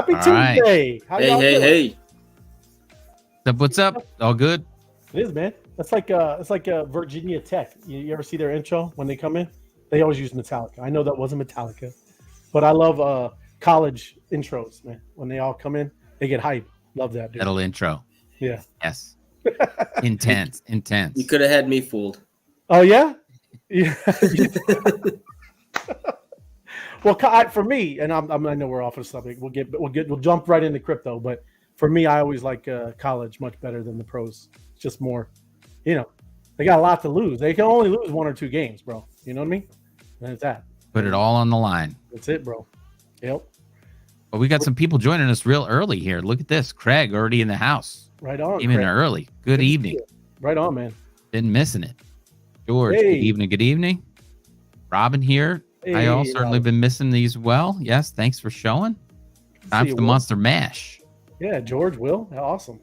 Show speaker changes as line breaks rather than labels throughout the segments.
Happy
All right.
Tuesday. How y'all doing?
Hey.
What's up? All good?
It is, man. It's like Virginia Tech. You ever see their intro when they come in? They always use Metallica. I know that wasn't Metallica, but I love college intros, man. When they all come in, they get hype. Love that, dude.
Metal intro.
Yeah.
Yes. Intense.
You could have had me fooled.
Oh yeah. Yeah. Well, for me, and I know we're off of something. We'll jump right into crypto, but for me, I always like college much better than the pros. It's just more, they got a lot to lose. They can only lose 1 or 2 games, bro. You know what I mean? And that's that.
Put it all on the line.
That's it, bro. Yep.
But we got some people joining us real early here. Look at this. Craig already in the house.
Right on.
Came in early. Good evening.
Right on, man.
Been missing it. George,
Hey.
Good evening. Robin here.
Hey,
I all certainly
Robin.
been missing these well. Yes, thanks for showing. Time
See
for
you,
the
Will.
Monster Mash.
Yeah, George, Will. Awesome.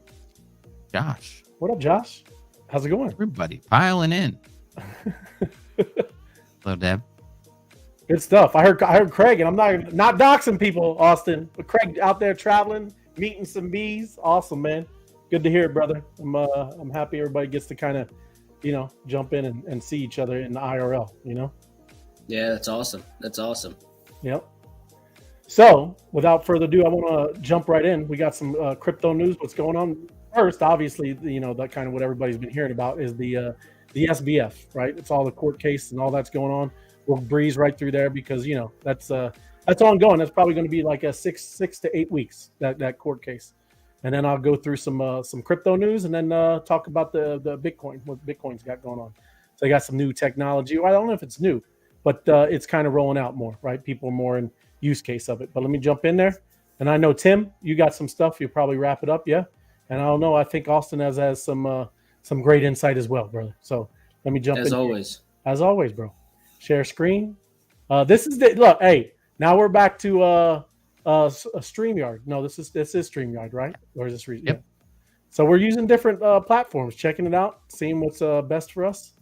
Josh,
What up, Josh? How's it going?
everybody piling in. Hello, Deb.
Good stuff. I heard Craig, and I'm not doxing people, Austin, but Craig out there traveling, meeting some bees. Awesome, man. Good to hear it, brother. I'm happy everybody gets to kind of, jump in and see each other in the IRL.
Yeah, that's awesome.
Yep. So, without further ado, I want to jump right in. We got some crypto news. What's going on? First, obviously, that kind of what everybody's been hearing about is the SBF, right? It's all the court case and all that's going on. We'll breeze right through there because that's ongoing. That's probably going to be like a six to 8 weeks that court case, and then I'll go through some crypto news and then talk about the Bitcoin, what Bitcoin's got going on. So they got some new technology. Well, I don't know if it's new, but it's kind of rolling out more, right? People are more in use case of it. But let me jump in there. And I know, Tim, you got some stuff. You'll probably wrap it up, yeah? And I don't know. I think Austin has some great insight as well, brother. So let me jump in. As always, bro. Share screen. This is look, hey, now we're back to a StreamYard. No, this is StreamYard, right? Or is this
Yep.
Yeah. So we're using different platforms, checking it out, seeing what's best for us.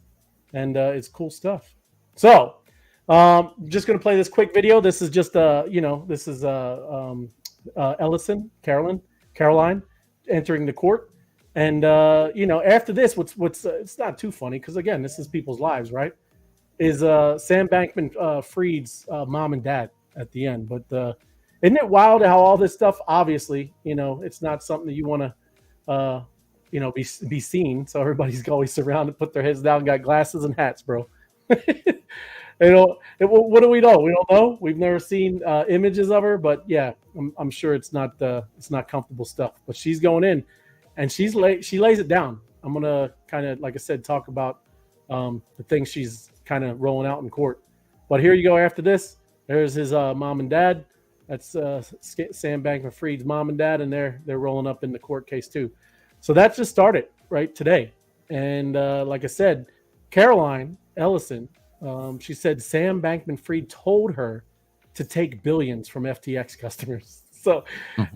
And it's cool stuff. So just going to play this quick video. This is just Caroline entering the court. And after this, what's it's not too funny because again, this is people's lives, right? Is Sam Bankman-Fried's mom and dad at the end. But isn't it wild how all this stuff, obviously, it's not something that you want to be seen. So everybody's always surrounded, put their heads down, got glasses and hats, bro. What do we know? We don't know. We've never seen images of her, but yeah, I'm sure it's not comfortable stuff. But she's going in, and she lays it down. I'm gonna kind of, like I said, talk about the things she's kind of rolling out in court. But here you go. After this, there's his mom and dad. That's Sam Bankman-Fried's mom and dad, and they're rolling up in the court case too. So that just started right today, and like I said, Caroline Ellison. She said Sam Bankman-Fried told her to take billions from FTX customers. So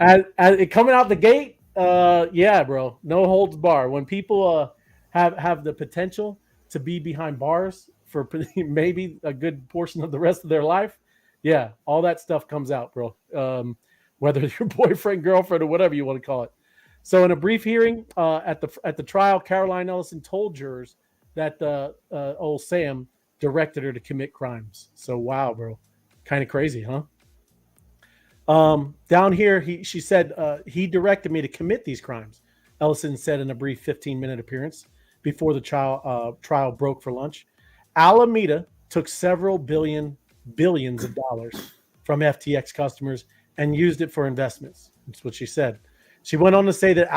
as it coming out the gate, yeah, bro, no holds bar. When people have the potential to be behind bars for maybe a good portion of the rest of their life, yeah, all that stuff comes out, bro. Whether your boyfriend, girlfriend, or whatever you want to call it. So in a brief hearing at the trial, Caroline Ellison told jurors that old Sam directed her to commit crimes. So wow, bro, kind of crazy, huh? Down here, she said he directed me to commit these crimes. Ellison said in a brief 15-minute appearance before the trial broke for lunch. Alameda took several billions of dollars from FTX customers and used it for investments. That's what she said. She went on to say that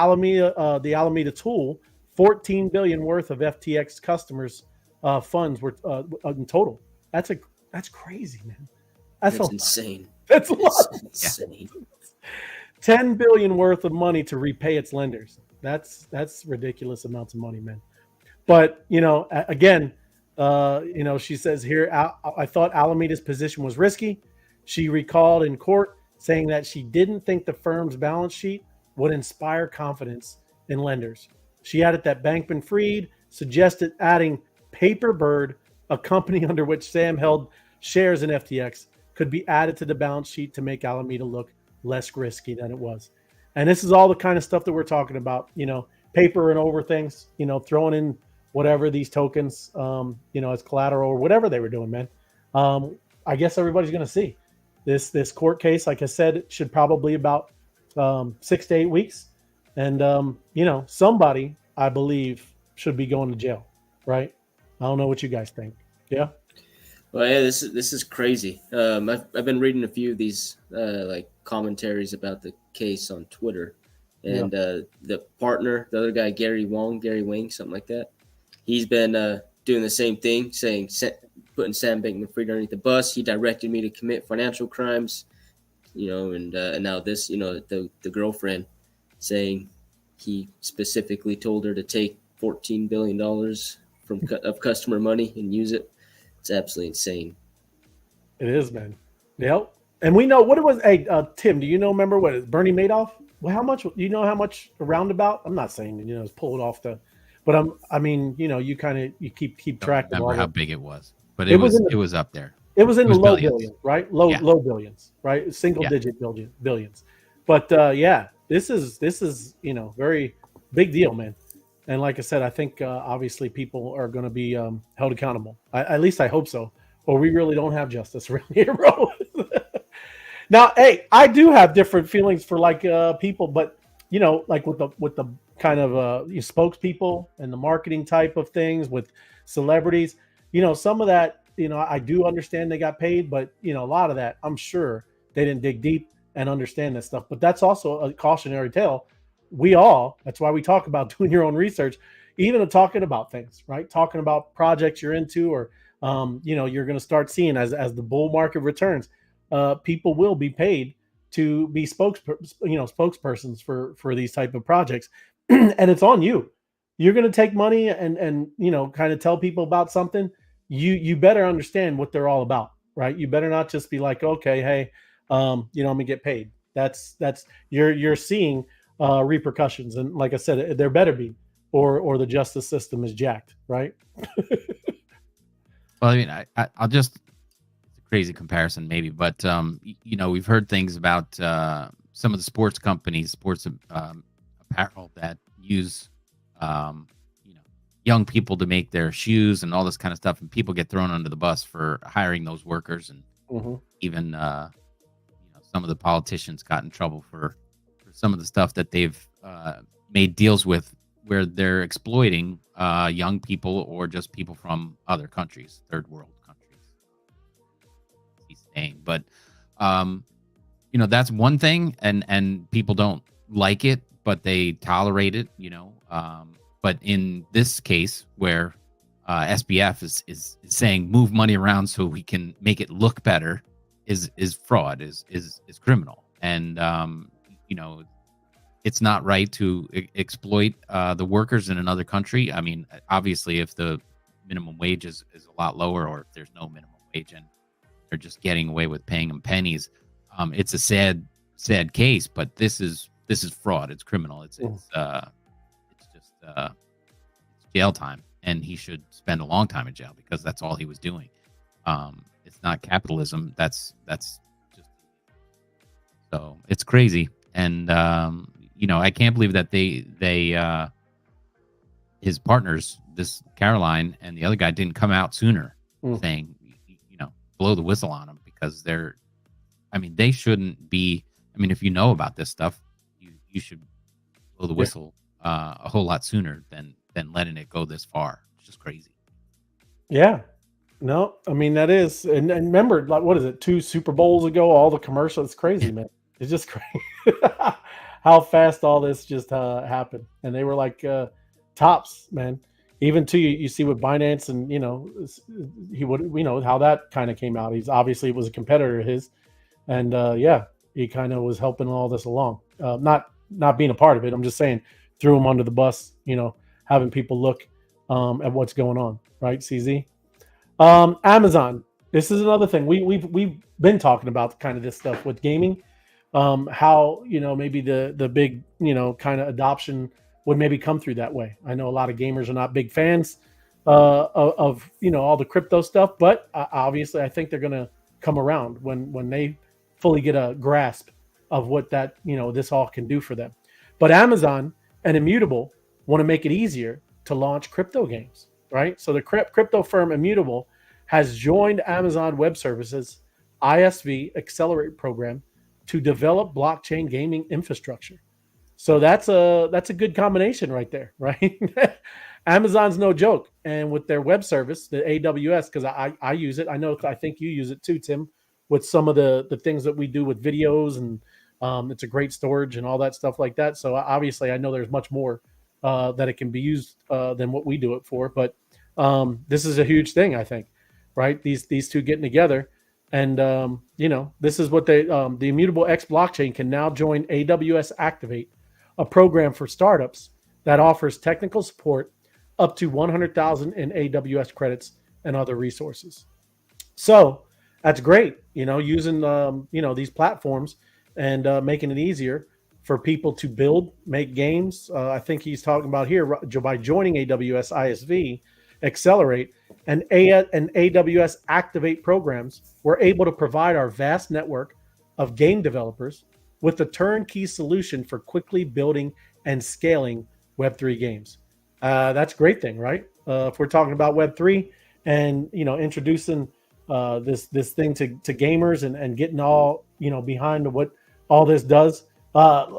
the Alameda tool, $14 billion worth of FTX customers' funds were in total. That's crazy, man. That's
insane.
That's a lot.
It's insane.
$10 billion worth of money to repay its lenders. That's ridiculous amounts of money, man. But again, she says here, I thought Alameda's position was risky. She recalled in court saying that she didn't think the firm's balance sheet would inspire confidence in lenders. She added that Bankman-Fried suggested adding Paperbird, a company under which Sam held shares in FTX, could be added to the balance sheet to make Alameda look less risky than it was. And this is all the kind of stuff that we're talking about, paper and over things, throwing in whatever these tokens, as collateral or whatever they were doing, man. I guess everybody's going to see this court case. Like I said, it should probably about 6 to 8 weeks. And, somebody, I believe, should be going to jail, right? I don't know what you guys think. Yeah.
Well, yeah, this is crazy. I've been reading a few of these like commentaries about the case on Twitter, and the partner, the other guy, Gary Wang, something like that. He's been doing the same thing, saying putting Sam Bankman-Fried underneath the bus. He directed me to commit financial crimes, and now this, the girlfriend saying he specifically told her to take $14 billion of customer money and use it. It's absolutely insane. It
is, man. Yep. And we know what it was. Hey, Tim, do you remember what it, Bernie Madoff? Well, how much? You know how much a roundabout? I'm not saying it's pulled off the, but you keep track.
I don't remember how big it was, but it was up there.
It was in the low billions, right? Low billions, right? Single digit billions. But this is very big deal, man. And like I said, I think obviously people are going to be held accountable. At least I hope so. Or we really don't have justice around here, bro. Now, hey, I do have different feelings for people, but like with the kind of spokespeople and the marketing type of things with celebrities, some of that, I do understand they got paid, but a lot of that, I'm sure they didn't dig deep and understand that stuff. But that's also a cautionary tale. That's why we talk about doing your own research, even talking about things, right? Talking about projects you're into, or, you're going to start seeing as the bull market returns, people will be paid to be spokespersons for these type of projects. And it's on you. You're going to take money and kind of tell people about something. You better understand what they're all about, right? You better not just be like, okay, hey, I'm going to get paid. That's you're seeing repercussions, and like I said, there better be, or the justice system is jacked, right?
Well, I mean, I'll just, it's a crazy comparison maybe, but we've heard things about some of the sports companies, sports apparel that use young people to make their shoes and all this kind of stuff, and people get thrown under the bus for hiring those workers, and even some of the politicians got in trouble for some of the stuff that they've made deals with, where they're exploiting young people or just people from other countries, third world countries. He's saying, but that's one thing, and people don't like it, but they tolerate it. But in this case, where SBF is saying move money around so we can make it look better, is fraud, is criminal, and it's not right to exploit the workers in another country. I mean, obviously, if the minimum wage is a lot lower, or if there's no minimum wage and they're just getting away with paying them pennies, it's a sad case. But this is fraud. It's criminal. It's jail time, and he should spend a long time in jail, because that's all he was doing. It's not capitalism. That's just, so it's crazy. And I can't believe that they his partners, this Caroline and the other guy, didn't come out sooner saying, blow the whistle on them, because they shouldn't be. I mean, if you know about this stuff, you should blow the whistle a whole lot sooner than letting it go this far. It's just crazy.
Yeah. No, I mean, that is, and remember, like, what is it, 2 Super Bowls ago, all the commercials, it's crazy, man. It's just crazy how fast all this just happened. And they were like tops, man. Even to you see with Binance, and he would, how that kind of came out. He's obviously, it was a competitor of his, and he kind of was helping all this along. Not being a part of it. I'm just saying, threw him under the bus. Having people look at what's going on, right? CZ. Amazon. This is another thing we've been talking about, kind of this stuff with gaming. How maybe the big kind of adoption would maybe come through that way. I know a lot of gamers are not big fans of all the crypto stuff, but obviously I think they're going to come around when they fully get a grasp of what that, this all can do for them. But Amazon and Immutable want to make it easier to launch crypto games, right? So the crypto firm Immutable has joined Amazon Web Services ISV Accelerate program to develop blockchain gaming infrastructure. So that's a good combination right there, right? Amazon's no joke, and with their web service, the AWS, because I use it. I think you use it too, Tim, with some of the things that we do with videos, and it's a great storage and all that stuff like that. So obviously, I know there's much more that it can be used than what we do it for. But this is a huge thing, I think, right? These two getting together. And, this is what the Immutable X blockchain can now join AWS Activate, a program for startups that offers technical support up to 100,000 in AWS credits and other resources. So that's great, using, these platforms and making it easier for people to build, make games. I think he's talking about here by joining AWS ISV Accelerate and AWS Activate programs, we're able to provide our vast network of game developers with a turnkey solution for quickly building and scaling Web3 games. That's a great thing, right? If we're talking about Web3 and, introducing this thing to gamers and getting all, behind what all this does.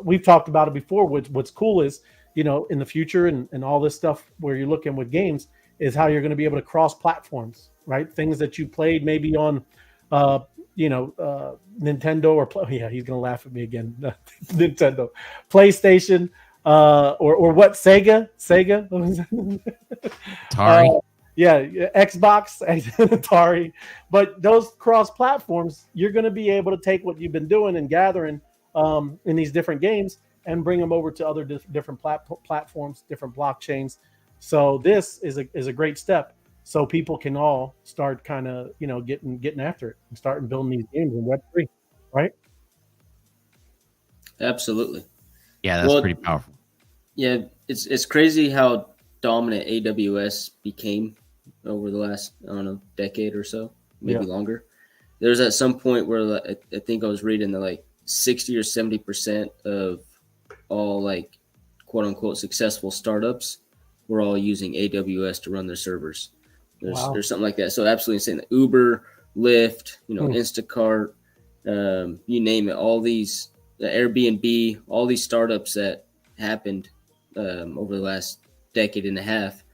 We've talked about it before. What's cool is, in the future and all this stuff where you're looking with games is how you're going to be able to cross platforms, right? Things that you played maybe on, Nintendo yeah, he's going to laugh at me again. Nintendo, PlayStation, or what? Sega,
Atari.
Yeah, Xbox, Atari. But those cross platforms, you're going to be able to take what you've been doing and gathering in these different games and bring them over to other different platforms, different blockchains. So this is a great step. So people can all start kind of, getting after it and starting building these games in Web3, right?
Absolutely.
Yeah, that's pretty powerful.
Yeah, it's crazy how dominant AWS became over the last, decade or so, maybe longer. There's at some point where I think I was reading that 60 or 70% of all quote unquote successful startups were all using AWS to run their servers. There's something like that. So absolutely insane. Uber, Lyft, Instacart, you name it. All these, Airbnb, all these startups that happened over the last decade and a half,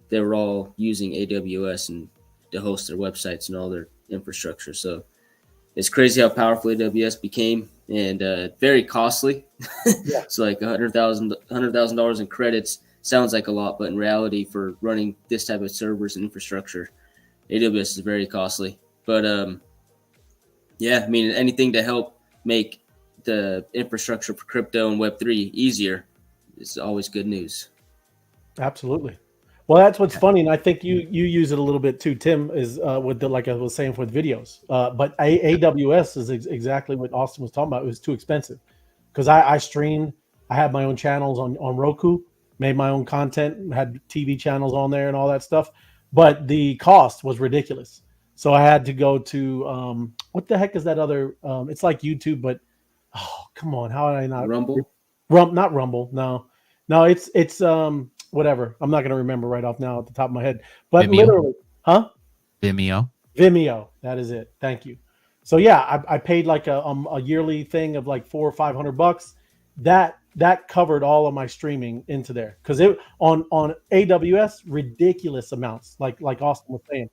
they were all using AWS and to host their websites and all their infrastructure. So it's crazy how powerful AWS became, and very costly. It's like $100,000 in credits. Sounds like a lot, but in reality, for running this type of servers and infrastructure, AWS is very costly. But anything to help make the infrastructure for crypto and Web3 easier is always good news.
Absolutely. Well, that's what's funny, and I think you use it a little bit too, Tim, is with like I was saying with videos. But AWS is exactly what Austin was talking about. It was too expensive because I streamed. I had my own channels on Roku, made my own content, had TV channels on there and all that stuff. But the cost was ridiculous. So I had to go to what the heck is that other? It's like YouTube, but come on, how did I not
Rumble?
Not Rumble. No, it's whatever. I'm not going to remember right off now at the top of my head. But
Vimeo?
literally, huh?
Vimeo.
That is it. Thank you. So yeah, I paid like a yearly thing of like $400 or $500. That covered all of my streaming into there because it on AWS ridiculous amounts, like Austin was saying,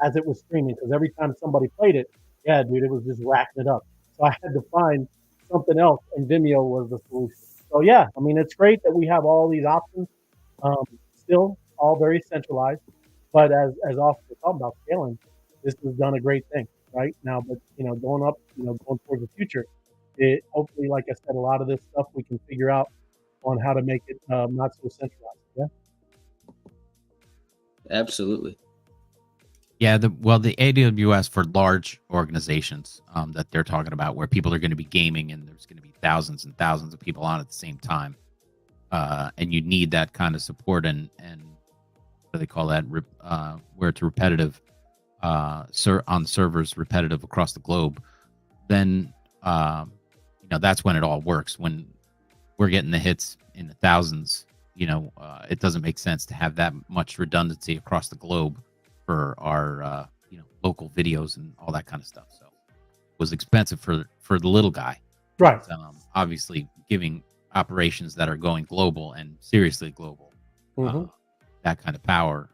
as it was streaming. Because every time somebody played it, yeah, dude, it was just racking it up. So I had to find something else, and Vimeo was the solution. So yeah, I mean, it's great that we have all these options. Still all very centralized, but as Austin was talking about scaling, this has done a great thing right now. But going up, going towards the future, it hopefully, like I said, a lot of this stuff we can figure out on how to make it not so centralized. Yeah,
absolutely.
Yeah, the AWS for large organizations that they're talking about, where people are going to be gaming and there's going to be thousands and thousands of people on at the same time, and you need that kind of support and what do they call that? Where it's repetitive, on servers, repetitive across the globe. Then that's when it all works. When we're getting the hits in the thousands, it doesn't make sense to have that much redundancy across the globe for our local videos and all that kind of stuff. So it was expensive for the little guy,
right?
Obviously, giving operations that are going global and seriously global, that kind of power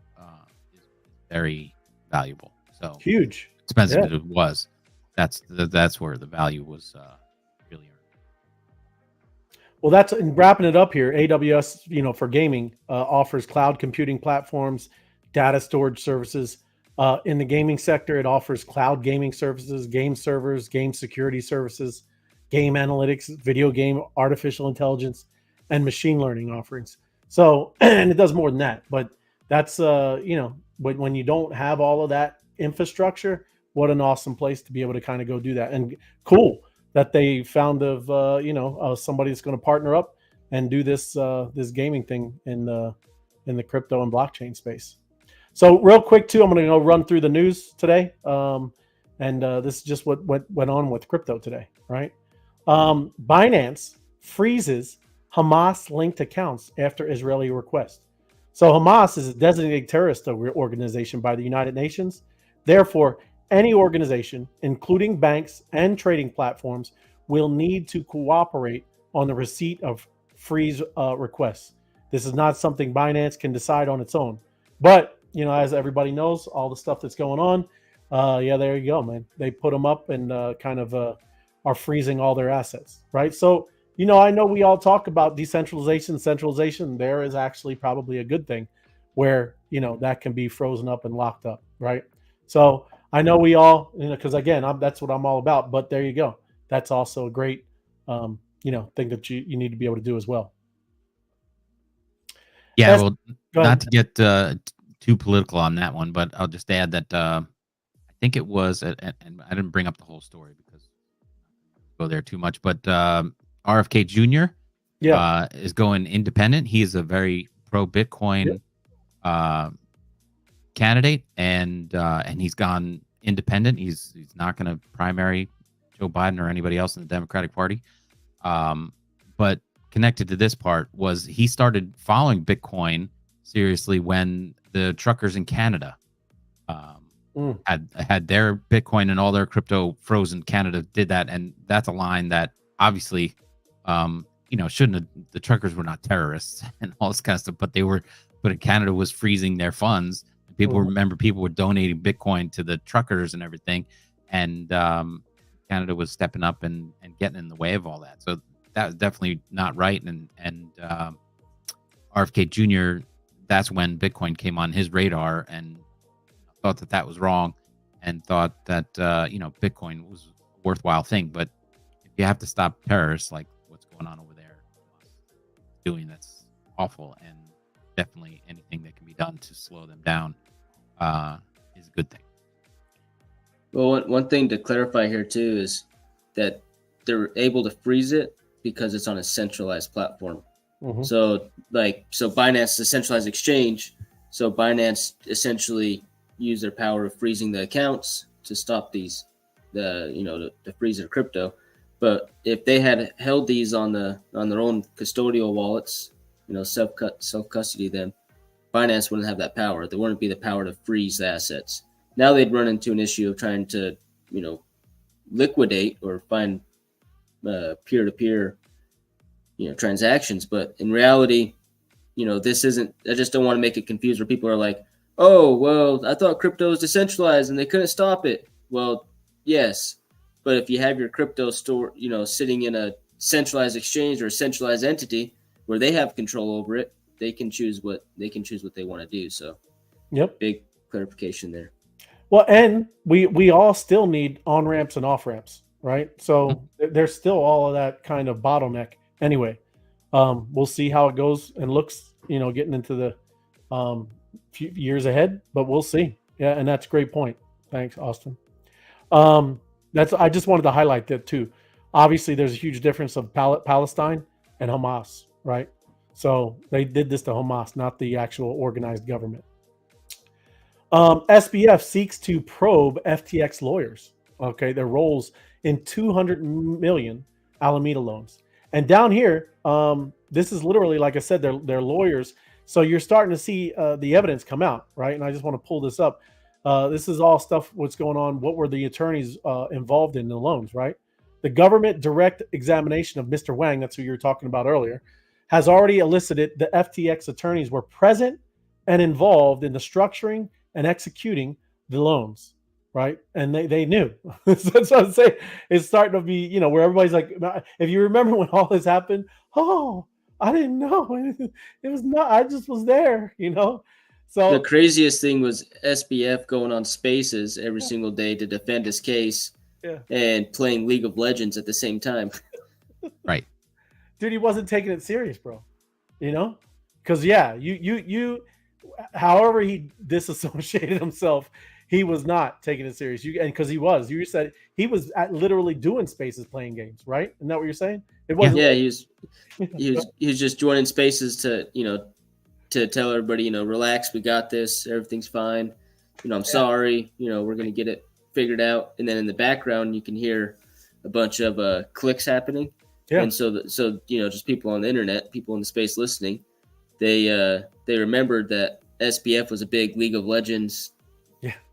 is very valuable. So
huge,
expensive as it was. That's where the value was really earned.
Well, that's wrapping it up here. AWS, for gaming, offers cloud computing platforms, data storage services. In the gaming sector, it offers cloud gaming services, game servers, game security services, game analytics, video game artificial intelligence, and machine learning offerings. So, and it does more than that. But that's when you don't have all of that infrastructure, what an awesome place to be able to kind of go do that. And cool that they found somebody that's going to partner up and do this gaming thing in the crypto and blockchain space. So real quick too, I'm going to go run through the news today, and this is just what went on with crypto today, right? Binance freezes Hamas-linked accounts after Israeli request. So Hamas is a designated terrorist organization by the United Nations. Therefore, any organization, including banks and trading platforms, will need to cooperate on the receipt of freeze requests. This is not something Binance can decide on its own. But, as everybody knows, all the stuff that's going on, there you go, man. They put them up and are freezing all their assets, right? So, I know we all talk about decentralization, centralization. There is actually probably a good thing where, that can be frozen up and locked up, right? So I know we all, because again, that's what I'm all about. But there you go. That's also a great, thing that you need to be able to do as well.
Yeah, well, not to get too political on that one, but I'll just add that I think it was, and I didn't bring up the whole story because I go there too much, but RFK Jr. Is going independent. He is a very pro Bitcoin candidate, and he's gone independent. He's not going to primary Joe Biden or anybody else in the Democratic Party. But connected to this part was he started following Bitcoin seriously when the truckers in Canada had their Bitcoin and all their crypto frozen. Canada did that, and that's a line that obviously shouldn't have. The truckers were not terrorists and all this kind of stuff, but Canada was freezing their funds. People remember people were donating Bitcoin to the truckers and everything, and Canada was stepping up and getting in the way of all that. So that was definitely not right. And RFK Jr., that's when Bitcoin came on his radar and thought that was wrong, and thought that Bitcoin was a worthwhile thing. But if you have to stop terrorists like what's going on over there doing, that's awful, and definitely anything that can be done to slow them down is a good thing.
Well, one thing to clarify here too is that they're able to freeze it because it's on a centralized platform. So Binance is a centralized exchange. So Binance essentially used their power of freezing the accounts to stop to freeze their crypto. But if they had held these on their own custodial wallets, self-custody them, Binance wouldn't have that power. There wouldn't be the power to freeze the assets. Now they'd run into an issue of trying to, liquidate or find peer-to-peer, transactions. But in reality, this isn't. I just don't want to make it confused where people are like, "Oh, well, I thought crypto was decentralized and they couldn't stop it." Well, yes, but if you have your crypto store, sitting in a centralized exchange or a centralized entity where they have control over it, they can choose what they want to do. So, big clarification there.
Well, and we all still need on ramps and off ramps, right? So there's still all of that kind of bottleneck. Anyway, we'll see how it goes and looks, getting into the few years ahead, but we'll see. Yeah, and that's a great point. Thanks, Austin. I just wanted to highlight that too. Obviously, there's a huge difference of Palestine and Hamas, right? So they did this to Hamas, not the actual organized government. SBF seeks to probe FTX lawyers. Okay, their roles in $200 million Alameda loans. And down here, this is literally, like I said, they're lawyers. So you're starting to see the evidence come out, right? And I just want to pull this up. This is all stuff, what's going on. What were the attorneys involved in the loans, right? The government direct examination of Mr. Wang, that's who you were talking about earlier, has already elicited the FTX attorneys were present and involved in the structuring and executing the loans, right? And they knew. That's what I'm saying. It's starting to be, where everybody's like, if you remember when all this happened, oh, I didn't know. It was not, I just was there, So
the craziest thing was SBF going on Spaces every single day to defend his case, and playing League of Legends at the same time.
Right.
Dude, he wasn't taking it serious, bro. Because you however he disassociated himself, he was not taking it serious. And because you said he was literally doing Spaces, playing games, right? Isn't that what you're saying? It wasn't.
Yeah, he was just joining Spaces to tell everybody, relax, we got this, everything's fine. I'm sorry, we're gonna get it figured out. And then in the background, you can hear a bunch of clicks happening. Yeah. And so just people on the internet, people in the space listening, they remembered that SBF was a big League of Legends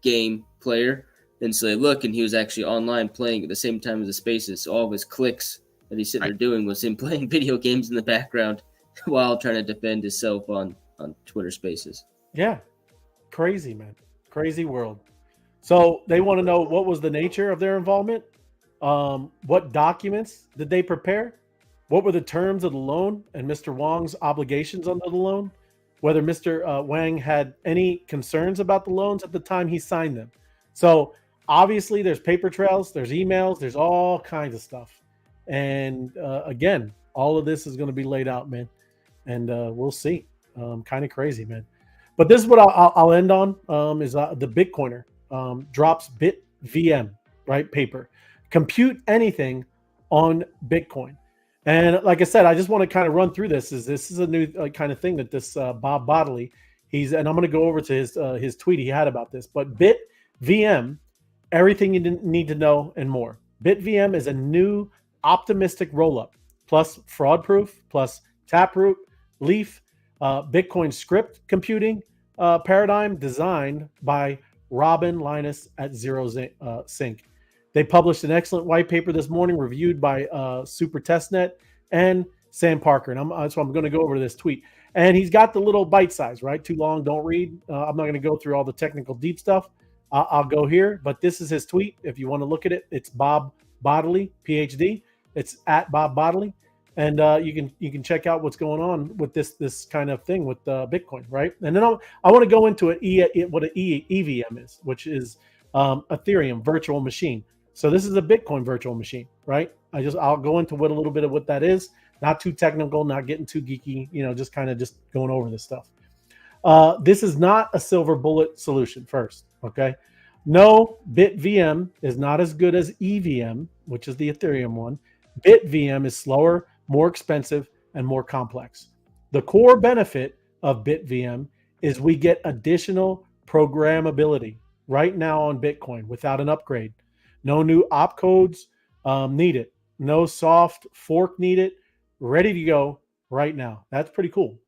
game player. And so they look, and he was actually online playing at the same time as the Spaces. So all of his clicks that he's sitting there doing was him playing video games in the background while trying to defend himself on Twitter Spaces.
Yeah. Crazy, man. Crazy world. So they want to know what was the nature of their involvement. What documents did they prepare? What were the terms of the loan and Mr. Wang's obligations under the loan? Whether Mr. Wang had any concerns about the loans at the time he signed them. So obviously there's paper trails, there's emails, there's all kinds of stuff. And again, all of this is going to be laid out, man. And we'll see. Kind of crazy, man. But this is what I'll end on is the Bitcoiner drops BitVM, right? Paper. Compute anything on Bitcoin. And like I said, I just want to kind of run through this. This is a new kind of thing that this Bob Bodley, and I'm going to go over to his tweet he had about this. But BitVM, everything you need to know and more. BitVM is a new optimistic rollup, plus fraud proof, plus Taproot, Leaf, Bitcoin script computing paradigm designed by Robin Linus at Zero Sync. They published an excellent white paper this morning, reviewed by Super Testnet and Sam Parker. And so I'm going to go over this tweet. And he's got the little bite size, right? Too long, don't read. I'm not going to go through all the technical deep stuff. I'll go here, but this is his tweet. If you want to look at it, it's Bob Bodley, PhD. It's at Bob Bodley. And you can check out what's going on with this kind of thing with Bitcoin, right? And then I want to go into what an EVM is, which is Ethereum virtual machine. So this is a Bitcoin virtual machine, right? I'll go into a little bit of what that is. Not too technical, not getting too geeky, just kind of just going over this stuff. This is not a silver bullet solution first, okay? No, BitVM is not as good as EVM, which is the Ethereum one. BitVM is slower, more expensive, and more complex. The core benefit of BitVM is we get additional programmability right now on Bitcoin without an upgrade. No new opcodes needed. No soft fork needed. Ready to go right now. That's pretty cool.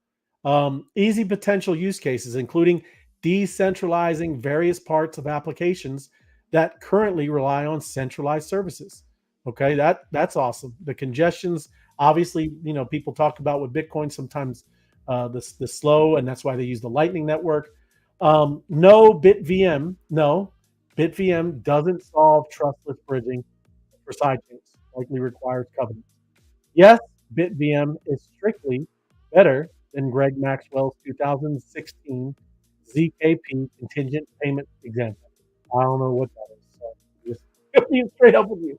Easy potential use cases, including decentralizing various parts of applications that currently rely on centralized services. Okay, that's awesome. The congestions, obviously, people talk about with Bitcoin sometimes the slow, and that's why they use the Lightning Network. No BitVM, no. BitVM doesn't solve trustless bridging for sidechains, likely requires covenants. Yes, BitVM is strictly better than Greg Maxwell's 2016 ZKP contingent payment example. I don't know what that is. So just being straight up with you.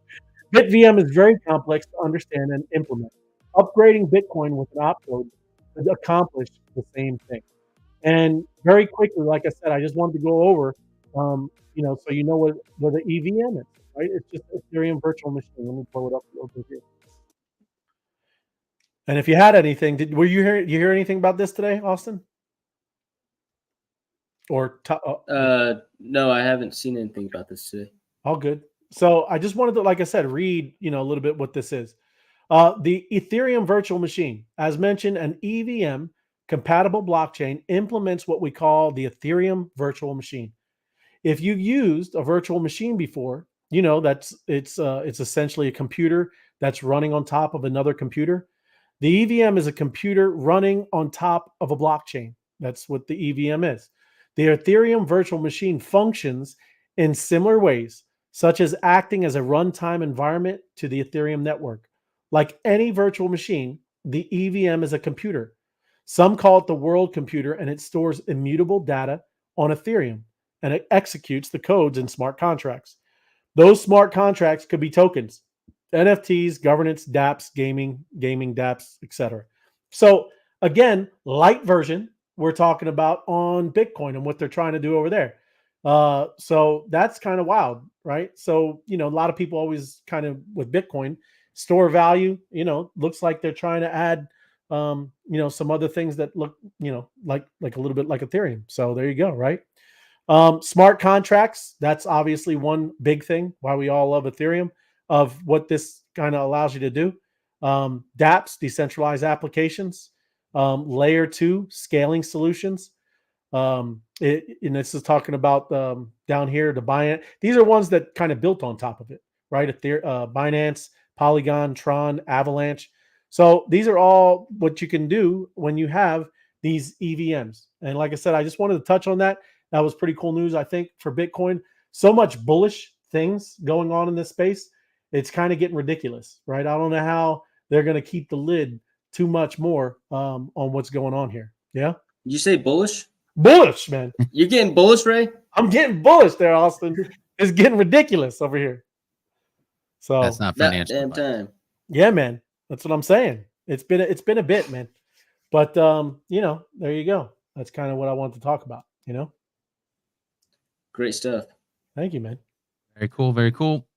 BitVM is very complex to understand and implement. Upgrading Bitcoin with an opcode would accomplish the same thing. And very quickly, like I said, I just wanted to go over, so you know what the EVM is, right? It's just Ethereum virtual machine. Let me pull it up over here. And if you had anything, were you hear anything about this today, Austin? Or
no, I haven't seen anything about this today.
All good. So I just wanted to, like I said, read a little bit what this is. The Ethereum virtual machine, as mentioned, an EVM compatible blockchain implements what we call the Ethereum virtual machine. If you've used a virtual machine before, you know that's it's essentially a computer that's running on top of another computer. The EVM is a computer running on top of a blockchain. That's what the EVM is. The Ethereum virtual machine functions in similar ways, such as acting as a runtime environment to the Ethereum network. Like any virtual machine, the EVM is a computer. Some call it the world computer, and it stores immutable data on Ethereum, and it executes the codes in smart contracts. Those smart contracts could be tokens, NFTs, governance, dApps, gaming dApps, etc. So again, light version we're talking about on Bitcoin and what they're trying to do over there. So that's kind of wild, right? So, a lot of people always kind of with Bitcoin store value, looks like they're trying to add, some other things that look, like a little bit like Ethereum. So there you go, right? Smart contracts, that's obviously one big thing why we all love Ethereum, of what this kind of allows you to do. dApps, decentralized applications, layer 2 scaling solutions. And this is talking about down here, the Binance. These are ones that kind of built on top of it, right? Binance, Polygon, Tron, Avalanche. So these are all what you can do when you have these EVMs. And like I said, I just wanted to touch on that. That was pretty cool news, I think, for Bitcoin. So much bullish things going on in this space. It's kind of getting ridiculous, right? I don't know how they're going to keep the lid too much more on what's going on here. Yeah.
You say bullish?
Bullish, man.
You're getting bullish, Ray?
I'm getting bullish there, Austin. It's getting ridiculous over here. So
that's not financial.
Damn time.
Yeah, man. That's what I'm saying. It's been a bit, man. But there you go. That's kind of what I want to talk about,
Great stuff.
Thank you, man.
Very cool. Very cool.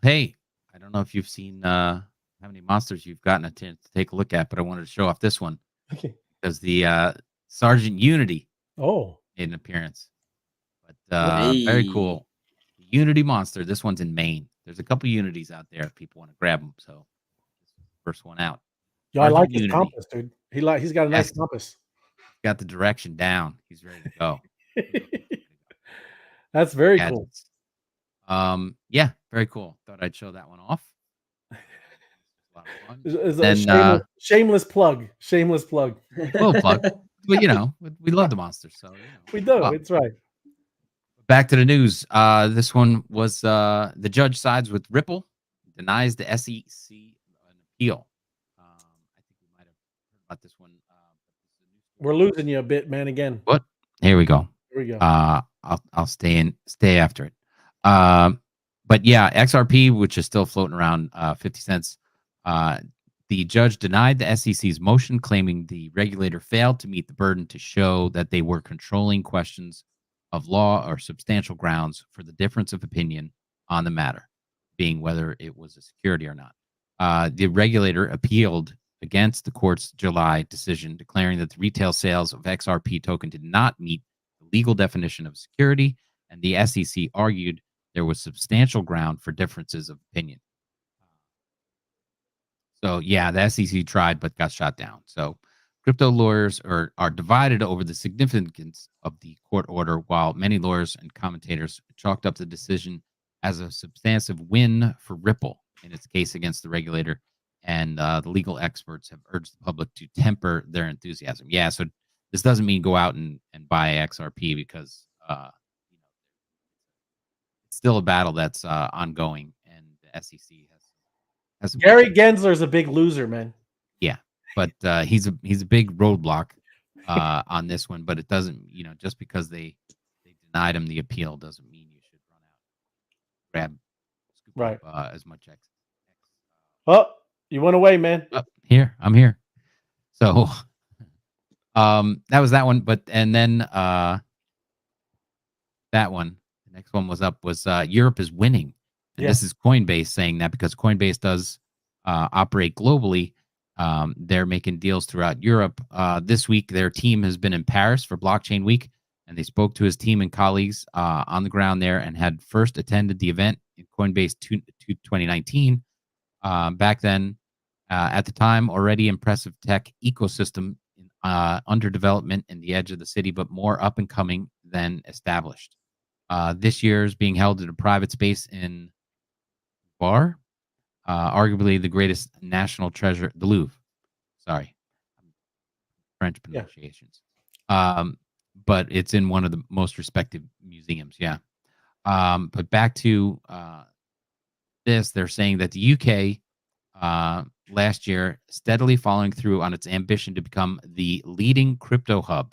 Hey, I don't know if you've seen how many monsters you've gotten a chance to take a look at, but I wanted to show off this one.
Okay.
Because the Sergeant Unity made an appearance. But very cool. Unity monster. This one's in Maine. There's a couple Unities out there if people want to grab them. So first one out.
Yo, I like his compass, dude. He's got a nice compass.
Got the direction down. He's ready to go.
That's very cool.
Yeah, very cool. Thought I'd show that one off.
Shameless plug. Shameless plug.
Little plug. But we love the monsters, so
we do. It's right.
Back to the news. This one was the judge sides with Ripple, denies the SEC an appeal. I think we might have heard about this one.
We're losing you a bit, man. Again.
What? Here we go.
Here we go.
I'll stay after it. But yeah, XRP, which is still floating around 50 cents. The judge denied the SEC's motion, claiming the regulator failed to meet the burden to show that they were controlling questions of law or substantial grounds for the difference of opinion on the matter, being whether it was a security or not. The regulator appealed against the court's July decision, declaring that the retail sales of XRP token did not meet the legal definition of security, and the SEC argued there was substantial ground for differences of opinion. So, yeah, the SEC tried but got shot down. So, crypto lawyers are divided over the significance of the court order, while many lawyers and commentators chalked up the decision as a substantive win for Ripple in its case against the regulator. And the legal experts have urged the public to temper their enthusiasm. Yeah, so this doesn't mean go out and buy XRP because it's still a battle that's ongoing, and the SEC has
Gary Gensler is a big loser, man.
Yeah, but he's a big roadblock on this one. But it doesn't, just because they denied him the appeal doesn't mean you should run out, scoop up as much X.
Oh, you went away, man.
I'm here. So, that was that one. And then that one, the next one was Europe is winning. And this is Coinbase saying that because Coinbase does operate globally. They're making deals throughout Europe. This week, their team has been in Paris for Blockchain Week, and they spoke to his team and colleagues on the ground there and had first attended the event in Coinbase 2019. Back then, At the time, already impressive tech ecosystem under development in the edge of the city, but more up and coming than established. This year is being held in a private space in Bar, arguably the greatest national treasure, the Louvre. Sorry, French pronunciations. But it's in one of the most respected museums. Yeah. But back to this, they're saying that the UK last year steadily following through on its ambition to become the leading crypto hub.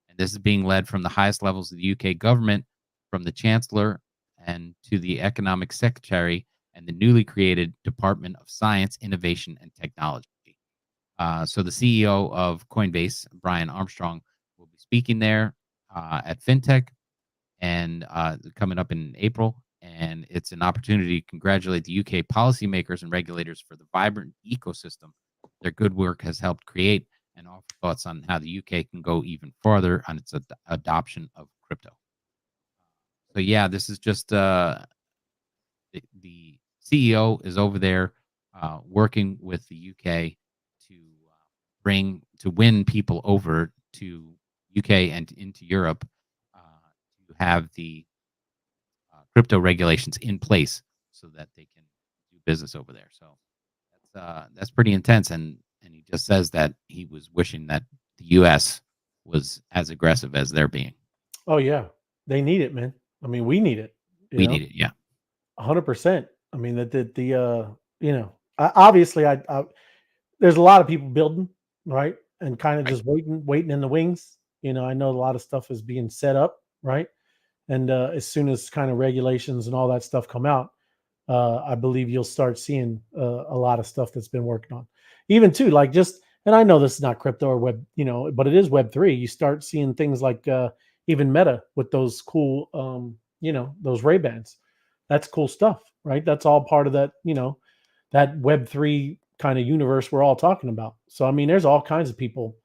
And this is being led from the highest levels of the UK government, from the Chancellor and to the Economic Secretary and the newly created Department of Science, Innovation, and Technology. So the CEO of Coinbase, Brian Armstrong, will be speaking there at FinTech and coming up in April. And it's an opportunity to congratulate the UK policymakers and regulators for the vibrant ecosystem their good work has helped create, and offer thoughts on how the UK can go even farther on its adoption of crypto. So yeah, this is just the CEO is over there working with the UK to win people over to UK and into Europe to have the crypto regulations in place so that they can do business over there. So that's pretty intense. And he just says that he was wishing that the US was as aggressive as they're being.
Oh yeah, they need it, man. I mean, we need it.
We need it, yeah.
100%. I mean, obviously, there's a lot of people building, right, and kind of just waiting in the wings. I know a lot of stuff is being set up, right, and as soon as kind of regulations and all that stuff come out, I believe you'll start seeing a lot of stuff that's been working on, even too, like just. And I know this is not crypto or web, but it is Web3. You start seeing things like even Meta with those cool, those Ray-Bans. That's cool stuff, right? That's all part of that, that Web3 kind of universe we're all talking about. So, I mean, there's all kinds of people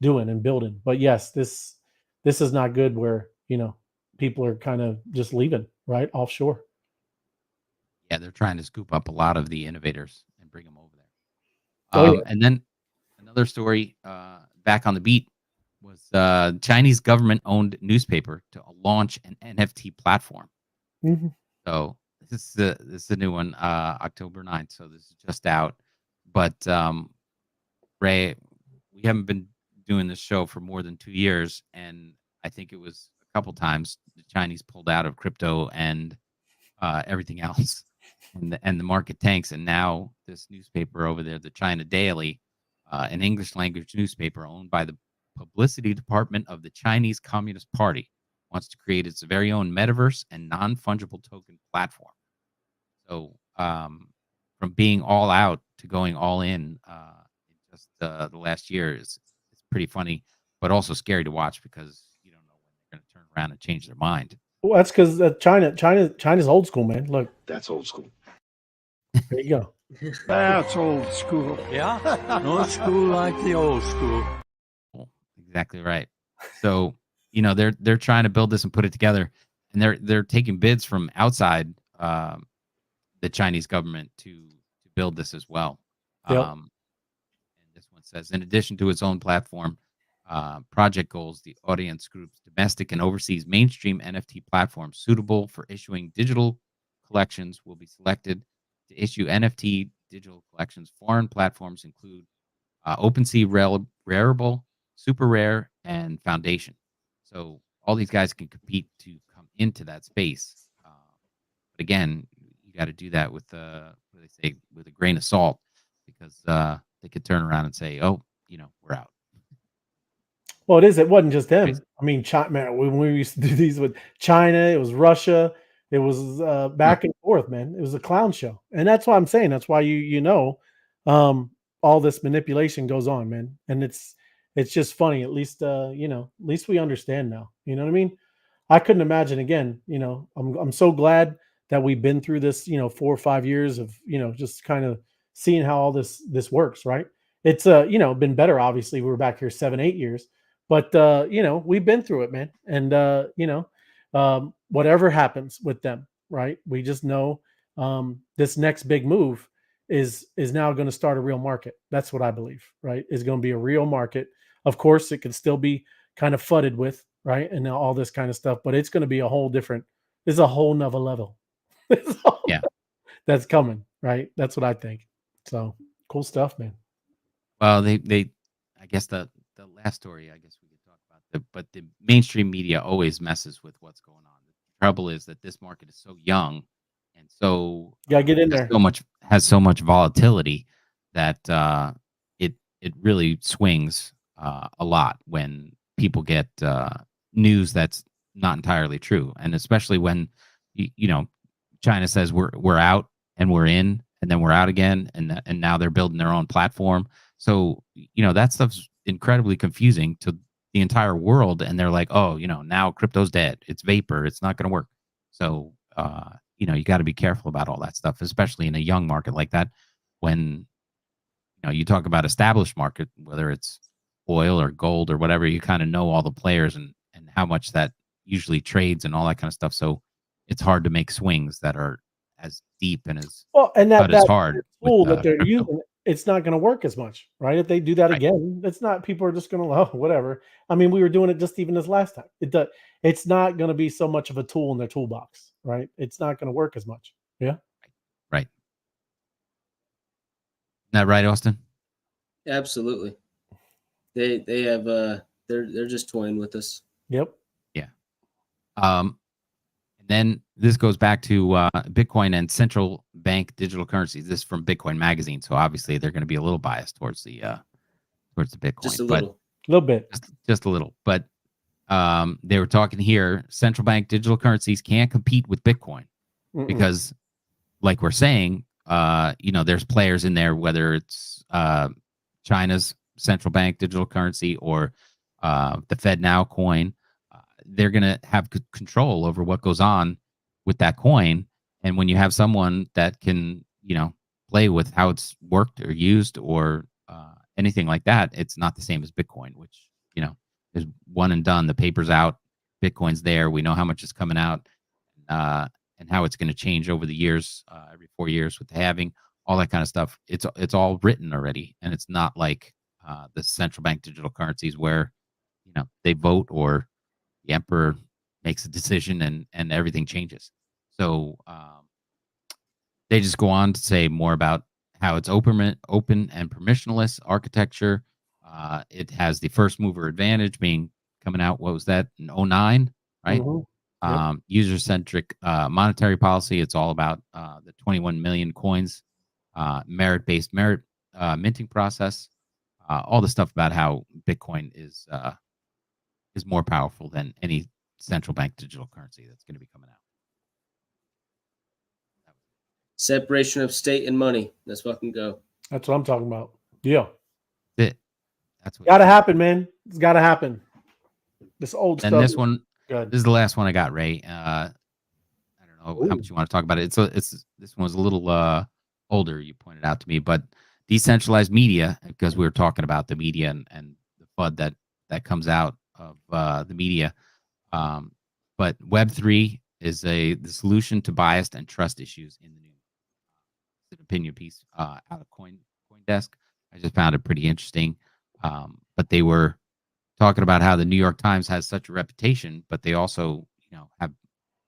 doing and building. But yes, this is not good where, people are kind of just leaving, right, offshore.
Yeah, they're trying to scoop up a lot of the innovators and bring them over there.
Oh, yeah.
And then another story back on the beat was Chinese government-owned newspaper to launch an NFT platform.
Mm-hmm.
So this is a new one, October 9th. So this is just out. But Ray, we haven't been doing this show for more than 2 years, and I think it was a couple times the Chinese pulled out of crypto and everything else, and the market tanks. And now this newspaper over there, the China Daily, an English language newspaper owned by the publicity department of the Chinese Communist Party, wants to create its very own metaverse and non-fungible token platform. So from being all out to going all in just the last year is pretty funny, but also scary to watch because you don't know when they're going to turn around and change their mind.
Well, that's because China's old school, man. Look,
that's old school.
There you go.
That's old school.
Yeah, no school like the old school.
Exactly right. So they're trying to build this and put it together, and they're taking bids from outside the Chinese government to build this as well.
Yep.
And this one says, in addition to its own platform, project goals, the audience groups domestic and overseas mainstream NFT platforms suitable for issuing digital collections will be selected to issue NFT digital collections. Foreign platforms include OpenSea, Rarible, Super Rare, and Foundation. So all these guys can compete to come into that space. But again, you got to do that with what they say, with a grain of salt, because they could turn around and say, "Oh, we're out."
Well, it wasn't just them. I mean, China, when we used to do these with China, it was Russia. It was back and forth, man. It was a clown show. And that's why I'm saying, that's why all this manipulation goes on, man. And it's just funny. At least, at least we understand now. You know what I mean? I couldn't imagine again, I'm so glad that we've been through this, 4 or 5 years of, just kind of seeing how all this works, right? It's, been better. Obviously, we were back here 7, 8 years, but, we've been through it, man. And, whatever happens with them, right? We just know this next big move is now going to start a real market. That's what I believe, right? Is going to be a real market. Of course, it can still be kind of fudded with, right? And all this kind of stuff, but it's going to be a whole different, there's a whole nother level.
Yeah.
That's coming, right? That's what I think. So cool stuff, man.
Well, I guess the last story, I guess we could talk about, but the mainstream media always messes with what's going on. The trouble is that this market is so young and so
You gotta get in there.
has so much volatility that it really swings a lot when people get news that's not entirely true, and especially when you know China says we're out and we're in, and then we're out again, and now they're building their own platform. So that stuff's incredibly confusing to the entire world, and they're like, oh, now crypto's dead. It's vapor. It's not going to work. So you got to be careful about all that stuff, especially in a young market like that. When you talk about established market, whether it's oil or gold or whatever, you kind of know all the players and how much that usually trades and all that kind of stuff. So it's hard to make swings that are as deep and as as hard
tool that they're using. It's not going to work as much, right? If they do that again, it's not. People are just going to whatever. I mean, we were doing it just even this last time. It's not going to be so much of a tool in their toolbox, right? It's not going to work as much. Yeah.
Right. Isn't that right, Austin?
Absolutely. They have they're just toying with us.
Yep.
Yeah. And then this goes back to Bitcoin and central bank digital currencies. This is from Bitcoin Magazine, so obviously they're going to be a little biased towards the Bitcoin,
just a little
bit,
just a little. But they were talking here. Central bank digital currencies can't compete with Bitcoin because, like we're saying, there's players in there, whether it's China's central bank digital currency or the FedNow coin. They're going to have control over what goes on with that coin. And when you have someone that can, play with how it's worked or used or anything like that, it's not the same as Bitcoin, which, is one and done. The paper's out, Bitcoin's there. We know how much is coming out and how it's going to change over the years, every 4 years with the halving, all that kind of stuff. It's all written already. And it's not like the central bank digital currencies where, they vote or the emperor makes a decision and everything changes. So they just go on to say more about how it's open and permissionless architecture. It has the first mover advantage, being coming out. What was that in 2009, right?
Yep.
User-centric monetary policy. It's all about the 21 million coins, merit-based minting process. All the stuff about how Bitcoin is more powerful than any central bank digital currency that's going to be coming out.
Separation of state and money. Let's fucking go.
That's what I'm talking about. Yeah.
That's what
gotta happen, man. It's gotta happen. This old stuff.
And this one,
good.
This is the last one I got, Ray. I don't know how much you want to talk about it. This one was a little older. You pointed out to me, but decentralized media, because we were talking about the media and the FUD that comes out of the media. But Web3 is the solution to biased and trust issues in the news. It's an opinion piece out of CoinDesk. I just found it pretty interesting. But they were talking about how the New York Times has such a reputation, but they also, have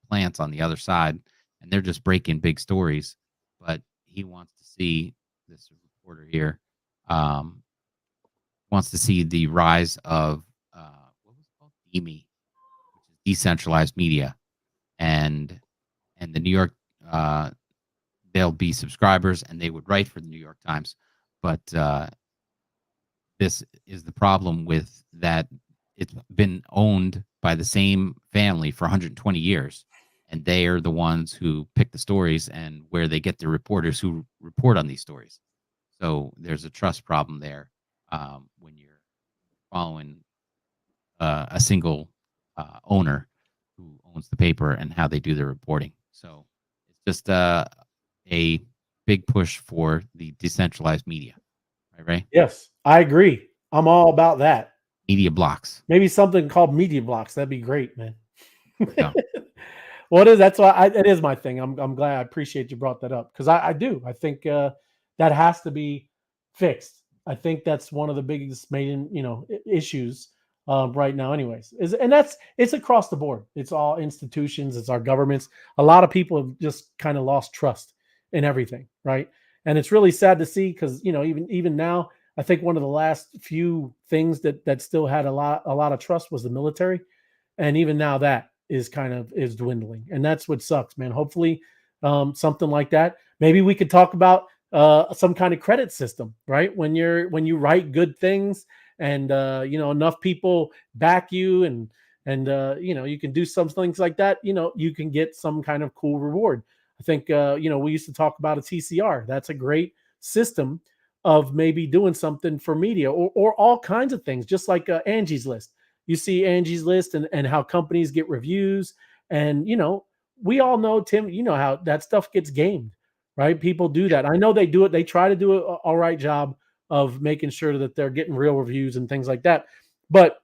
plants on the other side, and they're just breaking big stories. But he wants to see, this reporter here, wants to see the rise of what was it called, DME, which is decentralized media, and the New York, they'll be subscribers and they would write for the New York Times, but this is the problem with that. It's been owned by the same family for 120 years, and they are the ones who pick the stories and where they get the reporters who report on these stories. So there's a trust problem there when you're following a single owner who owns the paper and how they do their reporting. So it's just a big push for the decentralized media. Right?
Yes, I agree. I'm all about that.
Media blocks.
Maybe something called media blocks. That'd be great, man.
Yeah.
Well, it is. That's why it is my thing. I'm glad. I appreciate you brought that up because I do. I think that has to be fixed. I think that's one of the biggest main, issues right now, anyways. And it's across the board. It's all institutions, it's our governments. A lot of people have just kind of lost trust in everything, right? And it's really sad to see because even now, I think one of the last few things that still had a lot of trust was the military, and even now that is dwindling, and that's what sucks, man. Hopefully, something like that. Maybe we could talk about some kind of credit system, right? When you write good things and enough people back you and you can do some things like that. You can get some kind of cool reward. I think we used to talk about a TCR. That's a great system of maybe doing something for media or all kinds of things, just like Angie's List. You see Angie's List and how companies get reviews. And, we all know, Tim, how that stuff gets gamed, right? People do that. I know they do it. They try to do an all right job of making sure that they're getting real reviews and things like that. But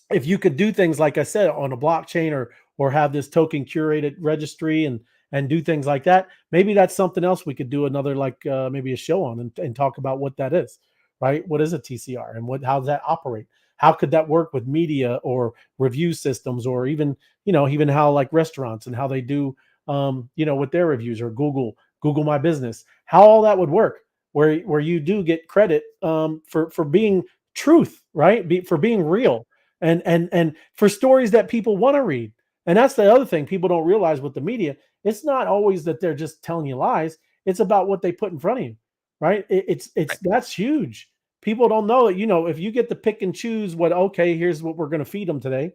if you could do things, like I said, on a blockchain or have this token curated registry and do things like that, maybe that's something else we could do another, like maybe a show on and talk about what that is, right? What is a TCR and how does that operate? How could that work with media or review systems, or even how like restaurants and how they do, with their reviews, or Google My Business, how all that would work, where you do get credit for being truth, right? For being real and for stories that people want to read. And that's the other thing people don't realize with the media. It's not always that they're just telling you lies. It's about what they put in front of you, right? It's that's huge. People don't know that, if you get to pick and choose okay, here's what we're going to feed them today,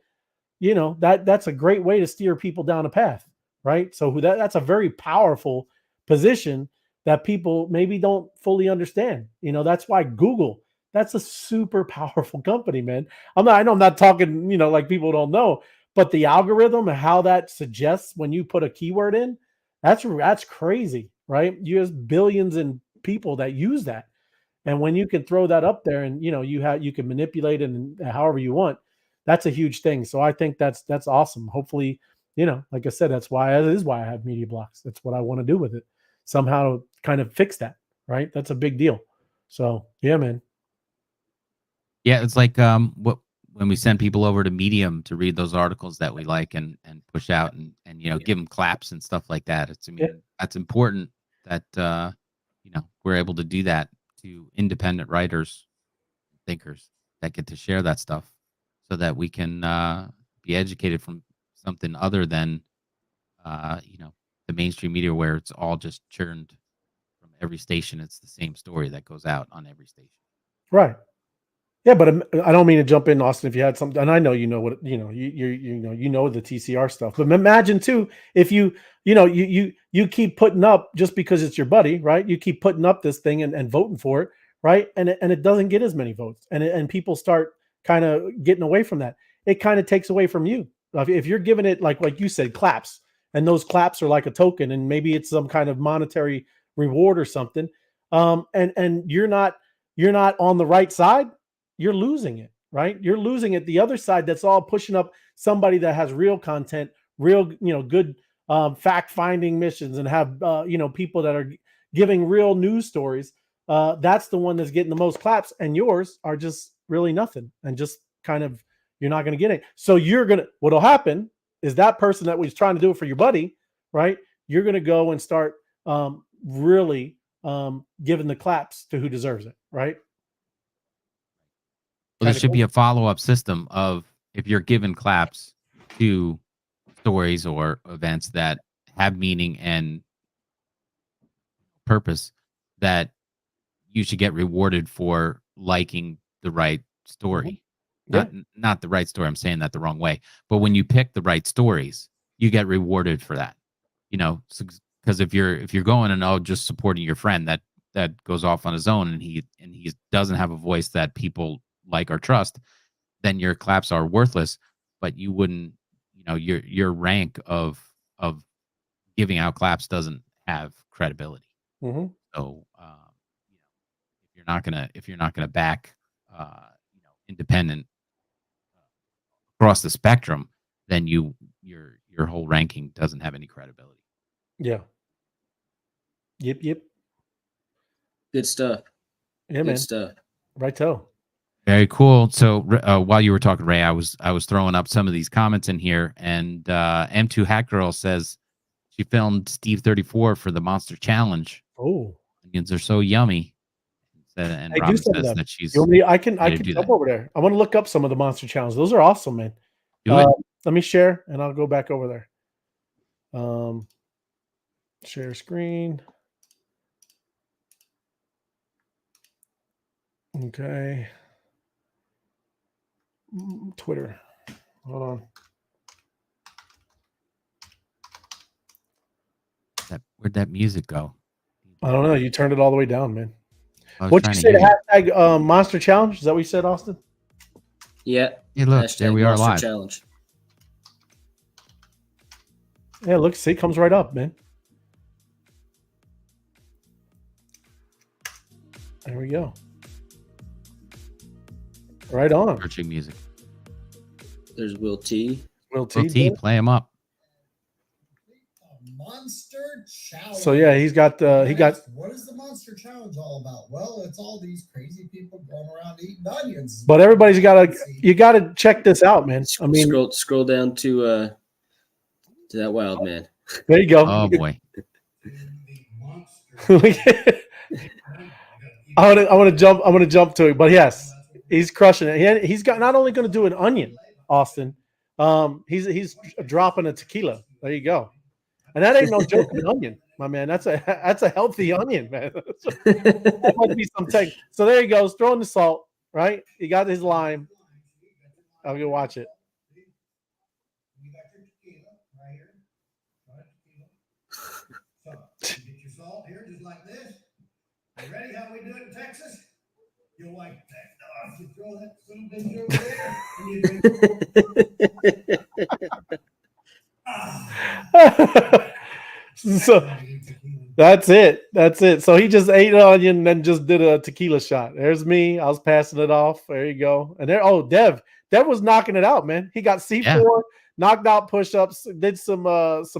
that's a great way to steer people down a path, right? So that's a very powerful position that people maybe don't fully understand. That's why Google, that's a super powerful company, man. I know I'm not talking, like people don't know, but the algorithm and how that suggests when you put a keyword in, that's crazy, right? You have billions in people that use that. And when you can throw that up there and you can manipulate it and however you want, that's a huge thing. So I think that's awesome. Hopefully, like I said, that is why I have media blocks. That's what I want to do with it. Somehow kind of fix that, right? That's a big deal. So yeah, man.
Yeah, it's like when we send people over to Medium to read those articles that we like and push out and give them claps and stuff like that. That's important that we're able to do that to independent writers, thinkers that get to share that stuff, so that we can be educated from something other than the mainstream media, where it's all just churned from every station. It's the same story that goes out on every station.
Right. Yeah, but I don't mean to jump in, Austin, if you had something, and I know what the TCR stuff. But imagine too, if you keep putting up, just because it's your buddy, right? You keep putting up this thing and voting for it, right? And it doesn't get as many votes, and people start kind of getting away from that. It kind of takes away from you if you're giving it like you said, claps, and those claps are like a token, and maybe it's some kind of monetary reward or something. And you're not on the right side. You're losing it, right? You're losing it. The other side that's all pushing up somebody that has real content, real, good fact-finding missions, and have, people that are giving real news stories. That's the one that's getting the most claps, and yours are just really nothing, and just kind of, you're not going to get it. So what'll happen is that person that was trying to do it for your buddy, right? You're going to go and start really giving the claps to who deserves it, right?
Well, there should be a follow-up system of, if you're given claps to stories or events that have meaning and purpose, that you should get rewarded for liking the right story.
Yeah.
Not the right story. I'm saying that the wrong way. But when you pick the right stories, you get rewarded for that. Because if you're going and just supporting your friend that goes off on his own, and he doesn't have a voice that people like or trust, then your claps are worthless. But you wouldn't, your rank of giving out claps doesn't have credibility.
Mm-hmm.
So if you're not gonna back independent across the spectrum, then your whole ranking doesn't have any credibility.
Yeah. Yep.
Good stuff.
Yeah,
Good
man.
stuff.
Righto.
Very cool. So while you were talking, Ray, I was throwing up some of these comments in here, and M2 Hat Girl says she filmed Steve 34 for the Monster Challenge.
Oh,
onions are so yummy. And
hey,
Robin
do some of
says
them.
that she's
You want me? I can
ready to do
jump
that.
over there. I want to look up some of the monster challenges. Those are awesome, man.
Do it.
Let me share, and I'll go back over there. Share screen. Okay. Twitter. Hold on.
Where'd that music go?
I don't know. You turned it all the way down, man.
I was
What'd
trying
you
to
say?
hear
The hashtag monster challenge? Is that what you said, Austin?
Yeah.
Hey, look,
Hashtag
there we are
Monster
live.
Challenge.
Yeah, look, see, it comes right up, man. There we go. Right on.
Searching music.
There's Will T.
Will
Will T,
T.
play him up.
Monster Challenge.
So yeah, he got.
What is the Monster Challenge all about? Well, it's all these crazy people going around eating onions.
But everybody's got to. You got to check this out, man. I mean,
Scroll down to that wild man.
there you go.
Oh boy.
I want to jump. I want to jump to it, but yes, he's crushing it. He's got not only going to do an onion, Austin. He's dropping a tequila. There you go. And that ain't no joke of an onion, my man. That's a healthy onion, man. That might be some tech. So there he goes, throwing the salt, right? He got his lime. I'll go watch it.
You got your tequila right here. So you get your salt here just like this. You ready how we do it in Texas? You'll like that off. You throw that some bitch over there and you drink.
So that's it. So he just ate an onion and then just did a tequila shot. There's me. I was passing it off. There you go. And there, Dev was knocking it out, man. He got C4, knocked out push-ups, did some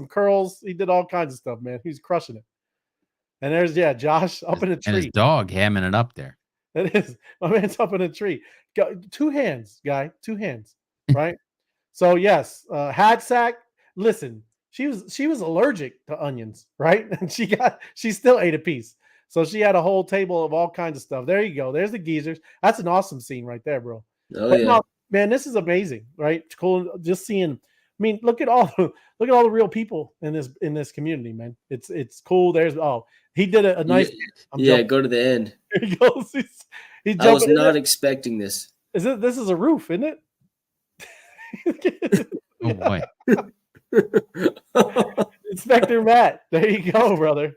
curls. He did all kinds of stuff, man. He's crushing it. And there's Josh up in a tree.
And his dog hamming it up there.
It is. My man's up in a tree. Two hands, guy. 2 hands. Right? So yes, hat sack. Listen, she was allergic to onions, right? And she still ate a piece. So she had a whole table of all kinds of stuff. There you go. There's the geezers. That's an awesome scene right there, bro.
Oh yeah.
No, man, this is amazing, right? It's cool just seeing. I mean, look at all the real people in this community, man. It's cool. There's he did a nice.
Go to the end.
There he goes.
I was not expecting this.
This is a roof, isn't it?
Oh boy.
Inspector Matt, there you go, brother.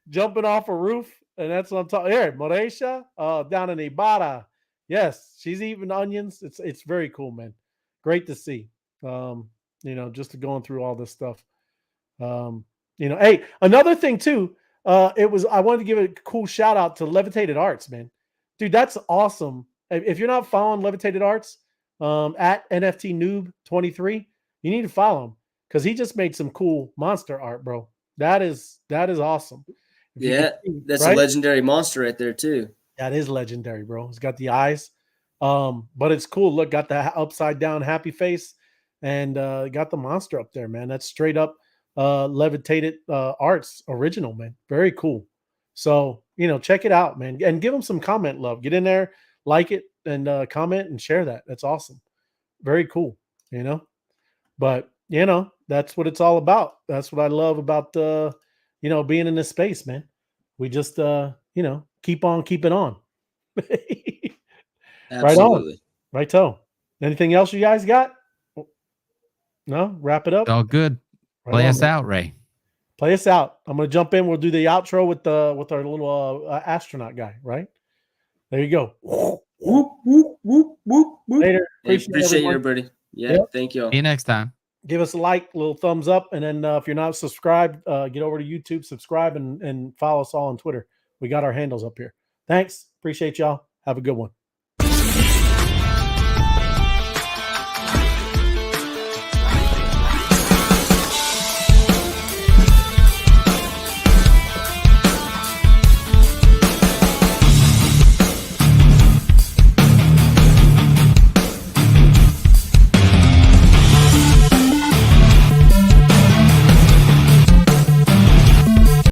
Jumping off a roof, and that's what I'm talking. Here, Moresha, down in Ibarra. Yes, she's eating onions. It's very cool, man. Great to see. Just going through all this stuff. Hey, another thing too. I wanted to give a cool shout out to Levitated Arts, man. Dude, that's awesome. If you're not following Levitated Arts, at NFT Noob 23, you need to follow him because he just made some cool monster art, bro. That is awesome.
That's a legendary monster right there too.
That is legendary, bro. He's got the eyes, but it's cool. Look, got the upside down happy face, and got the monster up there, man. That's straight up Levitated Arts original, man. Very cool. So check it out, man, and give him some comment love. Get in there, like it, and comment and share that. That's awesome. Very cool. But that's what it's all about. That's what I love about being in this space, man. We just keep on keeping on.
Absolutely.
Righto. Anything else you guys got? No? Wrap it up.
All good. Play us out, Ray.
Play us out. I'm gonna jump in. We'll do the outro with our little astronaut guy, right? There you go.
Whoop, whoop, whoop, whoop, whoop.
Later.
Appreciate you, everybody. Yeah, thank you all.
See you next time.
Give us a like, little thumbs up, and then if you're not subscribed, get over to YouTube, subscribe, and follow us all on Twitter. We got our handles up here. Thanks. Appreciate y'all. Have a good one.